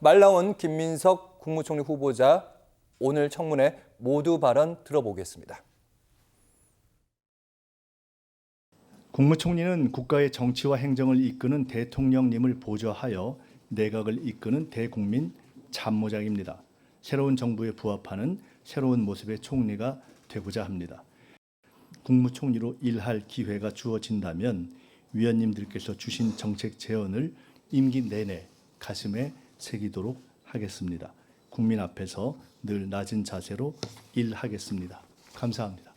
말 나온 김민석 국무총리 후보자 오늘 청문회 모두 발언 들어보겠습니다. 국무총리는 국가의 정치와 행정을 이끄는 대통령님을 보좌하여 내각을 이끄는 대국민 참모장입니다. 새로운 정부에 부합하는 새로운 모습의 총리가 되고자 합니다. 국무총리로 일할 기회가 주어진다면 위원님들께서 주신 정책 제언을 임기 내내 가슴에 새기도록 하겠습니다. 국민 앞에서 늘 낮은 자세로 일하겠습니다. 감사합니다.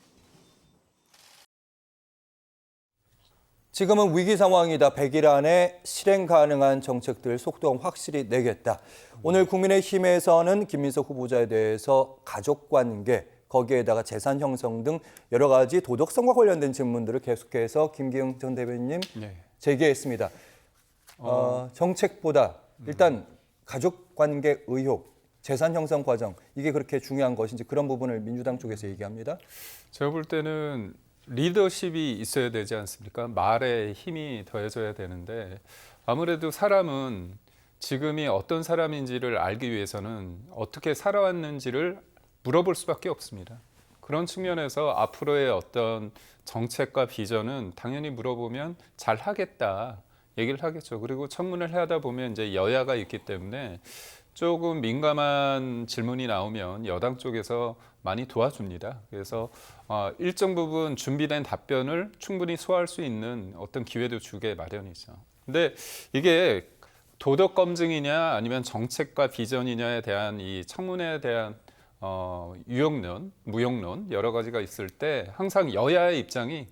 지금은 위기 상황이다. 100일 안에 실행 가능한 정책들 속도 확실히 내겠다. 오늘 국민의힘에서는 김민석 후보자에 대해서 가족관계, 거기에다가 재산 형성 등 여러 가지 도덕성과 관련된 질문들을 계속해서 김기영 전 대변인님 제기했습니다. 정책보다 일단 가족관계 의혹, 재산 형성 과정, 이게 그렇게 중요한 것인지 그런 부분을 민주당 쪽에서 얘기합니다. 제가 볼 때는 리더십이 있어야 되지 않습니까? 말에 힘이 더해져야 되는데 아무래도 사람은 지금이 어떤 사람인지를 알기 위해서는 어떻게 살아왔는지를 물어볼 수밖에 없습니다. 그런 측면에서 앞으로의 어떤 정책과 비전은 당연히 물어보면 잘 하겠다 얘기를 하겠죠. 그리고 청문회를 하다 보면 이제 여야가 있기 때문에 조금 민감한 질문이 나오면 여당 쪽에서 많이 도와줍니다. 그래서 일정 부분 준비된 답변을 충분히 소화할 수 있는 어떤 기회도 주게 마련이죠. 근데 이게 도덕 검증이냐 아니면 정책과 비전이냐에 대한 이 청문회에 대한 유용론, 무용론 여러 가지가 있을 때 항상 여야의 입장이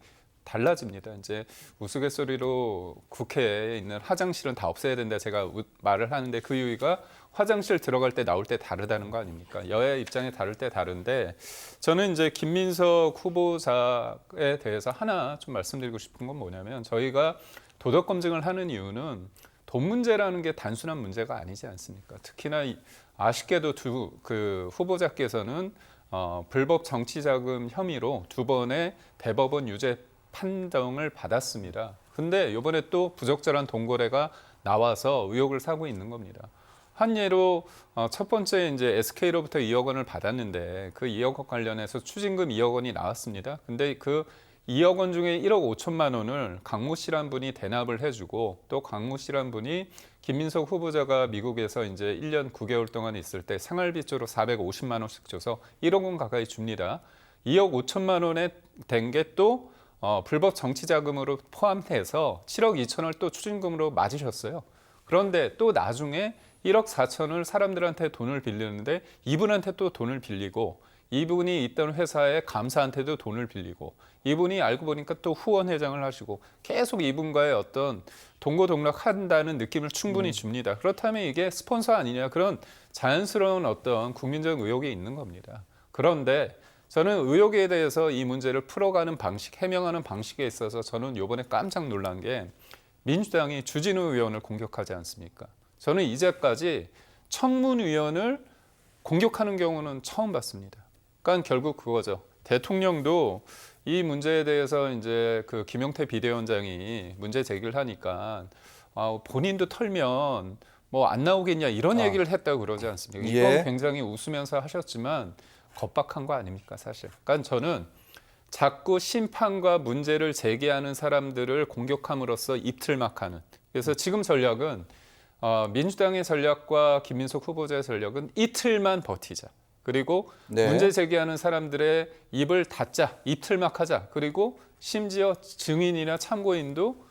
달라집니다. 이제 우스갯소리로 국회에 있는 화장실은 다 없애야 된다 제가 말을 하는데 그 이유가 화장실 들어갈 때 나올 때 다르다는 거 아닙니까? 여야의 입장이 다를 때 다른데 저는 이제 김민석 후보자에 대해서 하나 좀 말씀드리고 싶은 건 뭐냐면 저희가 도덕 검증을 하는 이유는 돈 문제라는 게 단순한 문제가 아니지 않습니까? 특히나 아쉽게도 그 후보자께서는 불법 정치자금 혐의로 2번의 대법원 유죄 판정을 받았습니다. 근데 이번에 또 부적절한 돈 거래가 나와서 의혹을 사고 있는 겁니다. 한 예로 첫 번째 이제 SK로부터 2억 원을 받았는데 그 2억 원 관련해서 추징금 2억 원이 나왔습니다. 근데 그 2억 원 중에 1억 5천만 원을 강모 씨란 분이 대납을 해주고 또 강모 씨란 분이 김민석 후보자가 미국에서 이제 1년 9개월 동안 있을 때 생활비 쪽으로 450만 원씩 줘서 1억 원 가까이 줍니다. 2억 5천만 원에 된 게 또 불법 정치자금으로 포함해서 7억 2천을 또 추징금으로 맞으셨어요. 그런데 또 나중에 1억 4천을 사람들한테 돈을 빌리는데 이분한테 또 돈을 빌리고 이분이 있던 회사의 감사한테도 돈을 빌리고 이분이 알고 보니까 또 후원 회장을 하시고 계속 이분과의 어떤 동고동락한다는 느낌을 충분히 줍니다. 그렇다면 이게 스폰서 아니냐 그런 자연스러운 어떤 국민적 의혹이 있는 겁니다. 그런데 저는 의혹에 대해서 이 문제를 풀어가는 방식, 해명하는 방식에 있어서 저는 이번에 깜짝 놀란 게 민주당이 주진우 의원을 공격하지 않습니까? 저는 이제까지 청문위원을 공격하는 경우는 처음 봤습니다. 그러니까 결국 그거죠. 대통령도 이 문제에 대해서 이제 그 김용태 비대위원장이 문제 제기를 하니까 본인도 털면 뭐 안 나오겠냐 이런 얘기를 했다고 그러지 않습니까? 이건 굉장히 웃으면서 하셨지만 겁박한 거 아닙니까, 사실. 그러니까 저는 자꾸 심판과 문제를 제기하는 사람들을 공격함으로써 입틀막하는. 그래서 지금 전략은 민주당의 전략과 김민석 후보자의 전략은 이틀만 버티자. 그리고 문제 제기하는 사람들의 입을 닫자, 입틀막하자. 그리고 심지어 증인이나 참고인도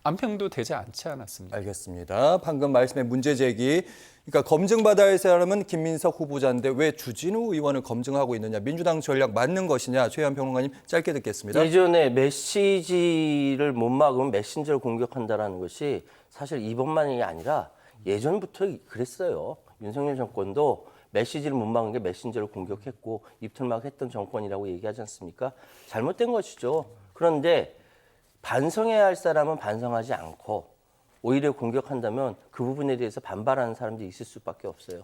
안평도 되지 않지 않았습니까? 알겠습니다. 방금 말씀의 문제 제기. 그러니까 검증받아야 할 사람은 김민석 후보자인데 왜 주진우 의원을 검증하고 있느냐. 민주당 전략 맞는 것이냐. 최현 평론가님 짧게 듣겠습니다. 예전에 메시지를 못 막으면 메신저를 공격한다는 것이 사실 이번만이 아니라 예전부터 그랬어요. 윤석열 정권도 메시지를 못 막은 게 메신저를 공격했고 입틀막했던 정권이라고 얘기하지 않습니까? 잘못된 것이죠. 그런데 반성해야 할 사람은 반성하지 않고 오히려 공격한다면 그 부분에 대해서 반발하는 사람들이 있을 수밖에 없어요.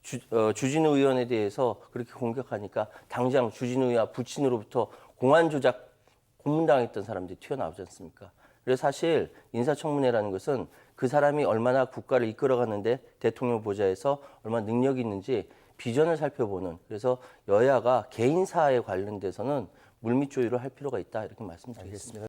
주진우 의원에 대해서 그렇게 공격하니까 당장 주진우 의원 부친으로부터 공안 조작 고문당했던 사람들이 튀어나오지 않습니까? 그래서 사실 인사청문회라는 것은 그 사람이 얼마나 국가를 이끌어가는데 대통령 보좌에서 얼마나 능력이 있는지 비전을 살펴보는, 그래서 여야가 개인사에 관련돼서는 물밑 조율을 할 필요가 있다, 이렇게 말씀드리겠습니다.